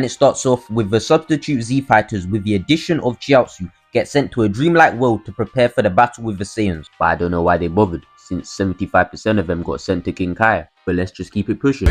it starts off with the substitute Z fighters with the addition of chiaotzu get sent to a dreamlike world to prepare for the battle with the Saiyans. But I don't know why they bothered, since 75% of them got sent to King Kai. But let's just keep it pushing.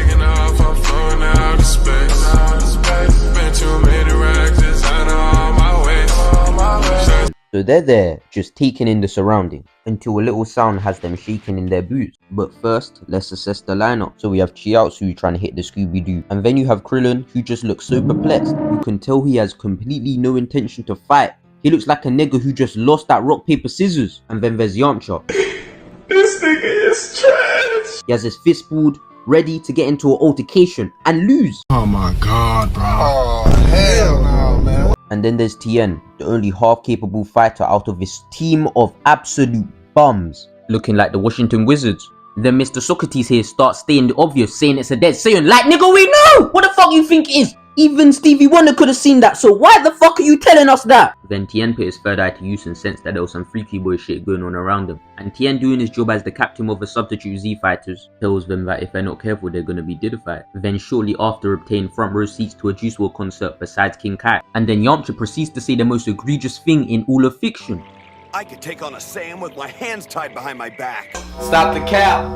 So they're there, just taking in the surrounding, until a little sound has them shaking in their boots. But first, let's assess the lineup. So we have Chiaotzu trying to hit the Scooby-Doo, and then you have Krillin, who just looks so perplexed. You can tell he has completely no intention to fight. He looks like a nigga who just lost that rock, paper, scissors. And then there's Yamcha. This nigga is trash. He has his fist balled, ready to get into an altercation and lose. Oh my god, bro. Oh, hell no, man. And then there's Tien, the only half-capable fighter out of this team of absolute bums, looking like the Washington Wizards. Then Mr. Socrates here starts stating the obvious, saying it's a dead Saiyan. Like, nigga, we know! What the fuck you think it is? Even Stevie Wonder could have seen that, so why the fuck are you telling us that? Then Tien put his third eye to use and sensed that there was some freaky boy shit going on around him. And Tien, doing his job as the captain of the substitute Z fighters, tells them that if they're not careful they're gonna be didified. Then shortly after obtain front row seats to a Juice WRLD concert besides King Kai. And then Yamcha proceeds to say the most egregious thing in all of fiction. I could take on a Saiyan with my hands tied behind my back. Stop the cap.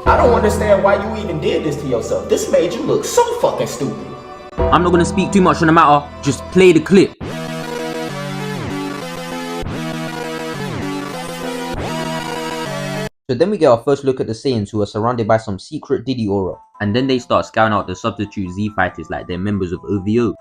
I don't understand why you even did this to yourself. This made you look so fucking stupid. I'm not gonna speak too much on the matter, just play the clip. So then we get our first look at the Saiyans, who are surrounded by some secret Diddy aura. And then they start scouting out the substitute Z fighters like they're members of OVO.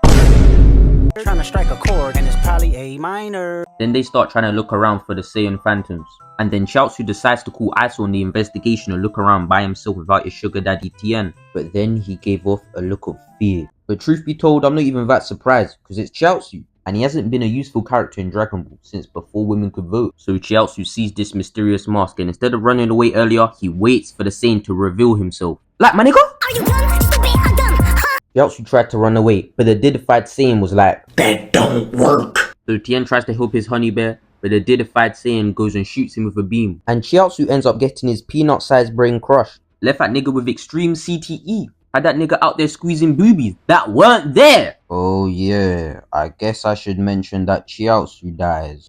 Trying to strike a chord and it's probably A minor. Then they start trying to look around for the Saiyan phantoms. And then Chiaotzu decides to call Iseei on the investigation and look around by himself without his sugar daddy Tien. But then he gave off a look of fear. But truth be told, I'm not even that surprised, because it's Chiaotzu. And he hasn't been a useful character in Dragon Ball since before women could vote. So Chiaotzu sees this mysterious mask, and instead of running away earlier, he waits for the Saiyan to reveal himself. Like, my nigga? Are you dumb, stupid, or dumb? Huh? Chiaotzu tried to run away, but the didified Saiyan was like, that don't work. So Tien tries to help his honey bear, but the didified Saiyan goes and shoots him with a beam. And Chiaotzu ends up getting his peanut-sized brain crushed. Left that nigga with extreme CTE. Had that nigga out there squeezing boobies that weren't there. Oh yeah, I guess I should mention that Chiaotzu dies.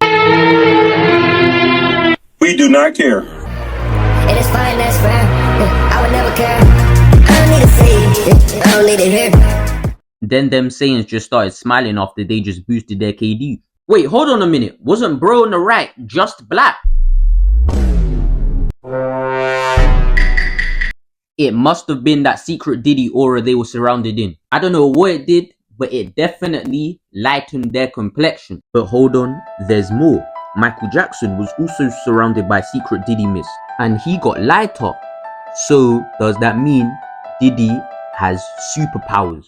We do not care. It is fine, that's fair. I would never care. I don't need to say it. I don't need to hear. Then them Saiyans just started smiling after they just boosted their KD. Wait, hold on a minute. Wasn't bro on the right just black? It must have been that secret Diddy aura they were surrounded in. I don't know what it did, but it definitely lightened their complexion. But hold on, there's more. Michael Jackson was also surrounded by secret Diddy mist, and he got lighter. So does that mean Diddy has superpowers?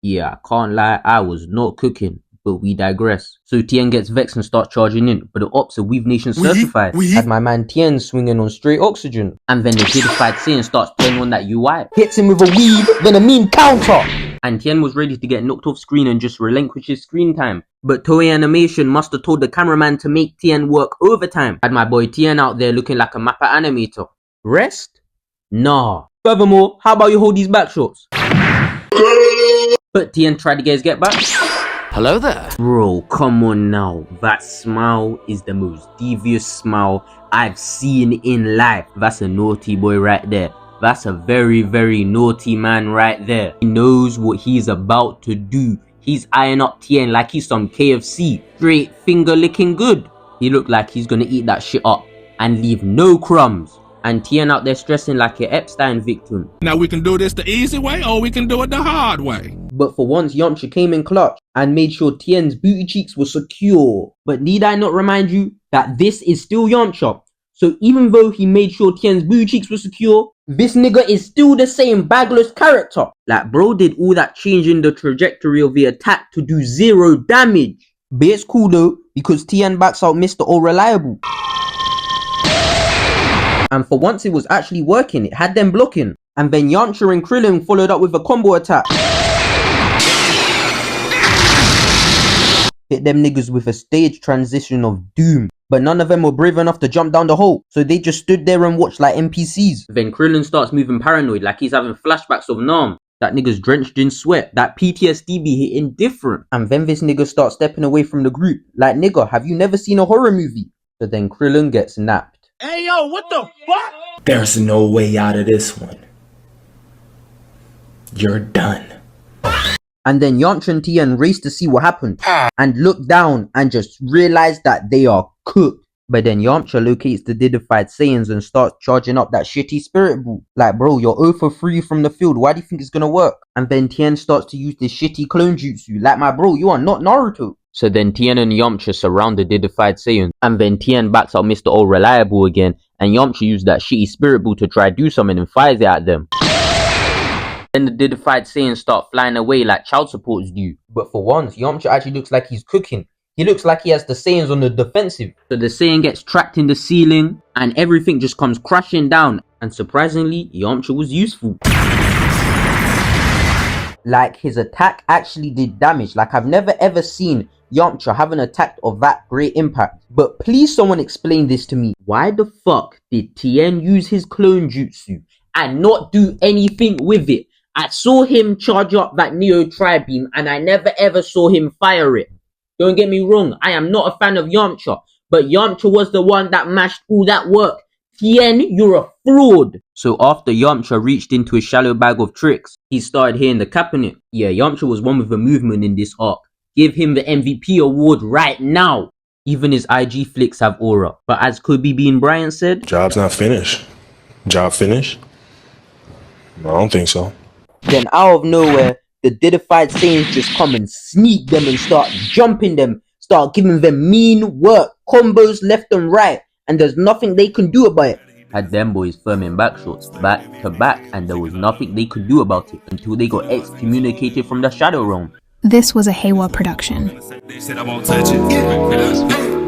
Yeah, I can't lie, I was not cooking. But we digress. So Tien gets vexed and starts charging in, but the ops are Weave Nation certified. Had my man Tien swinging on straight oxygen. And then the didified Saiyan starts turning on that UI. Hits him with a weave, then a mean counter. And Tien was ready to get knocked off screen and just relinquish his screen time. But Toei Animation must have told the cameraman to make Tien work overtime. Had my boy Tien out there looking like a mappa animator. Rest? Nah. Furthermore, how about you hold these back shots? But Tien tried to get his get back. Hello there. Bro, come on now. That smile is the most devious smile I've seen in life. That's a naughty boy right there. That's a very, very naughty man right there. He knows what he's about to do. He's eyeing up Tien like he's some KFC. Straight finger licking good. He looked like he's gonna eat that shit up and leave no crumbs. And Tien out there stressing like an Epstein victim. Now we can do this the easy way or we can do it the hard way. But for once, Yamcha came in clutch and made sure Tien's booty cheeks were secure. But need I not remind you that this is still Yamcha? So even though he made sure Tien's booty cheeks were secure, this nigga is still the same bagless character. Like, bro did all that changing the trajectory of the attack to do 0 damage. But it's cool though, because Tien backs out Mr. All Reliable. And for once it was actually working, it had them blocking. And then Yamcha and Krillin followed up with a combo attack. hit them niggas with a stage transition of doom. But none of them were brave enough to jump down the hole, so they just stood there and watched like NPCs. Then Krillin starts moving paranoid like he's having flashbacks of Nam. That nigga's drenched in sweat. That PTSD be hitting different. And then this nigga starts stepping away from the group. Like, nigga, have you never seen a horror movie? So then Krillin gets napped. Hey, yo, what the fuck? There's no way out of this one. You're done. And then Yamcha and Tien race to see what happened. And look down and just realize that they are cooked. But then Yamcha locates the Didified Saiyans and starts charging up that shitty spirit ball. Like, bro, you're 0 for 3 from the field. Why do you think it's gonna work? And then Tien starts to use this shitty clone jutsu. Like, my bro, you are not Naruto. So then Tien and Yamcha surround the Didified Saiyans. And then Tien backs out Mr. All Reliable again. And Yamcha used that shitty spirit ball to try to do something and fires it at them. Then the Didified Saiyans start flying away like child supports do. But for once, Yamcha actually looks like he's cooking. He looks like he has the Saiyans on the defensive. So the Saiyan gets trapped in the ceiling and everything just comes crashing down. And surprisingly, Yamcha was useful. Like, his attack actually did damage. Like, I've never ever seen Yamcha have an attack of that great impact. But please someone explain this to me. Why the fuck did Tien use his clone jutsu and not do anything with it? I saw him charge up that Neo Tri-Beam and I never ever saw him fire it. Don't get me wrong, I am not a fan of Yamcha, but Yamcha was the one that mashed all that work. Tien, you're a fraud. So after Yamcha reached into his shallow bag of tricks, he started hitting the cap on it. Yeah, Yamcha was one with the movement in this arc. Give him the MVP award right now. Even his IG flicks have aura. But as Kobe Bean Bryant said, job's not finished. Job finished? No, I don't think so. Then out of nowhere, the Didified Saiyans just come and sneak them and start jumping them, start giving them mean work, combos left and right, and there's nothing they can do about it. Had them boys firming back shots back to back, and there was nothing they could do about it until they got excommunicated from the Shadow Realm. This was a Heiwa production. They said I won't touch it.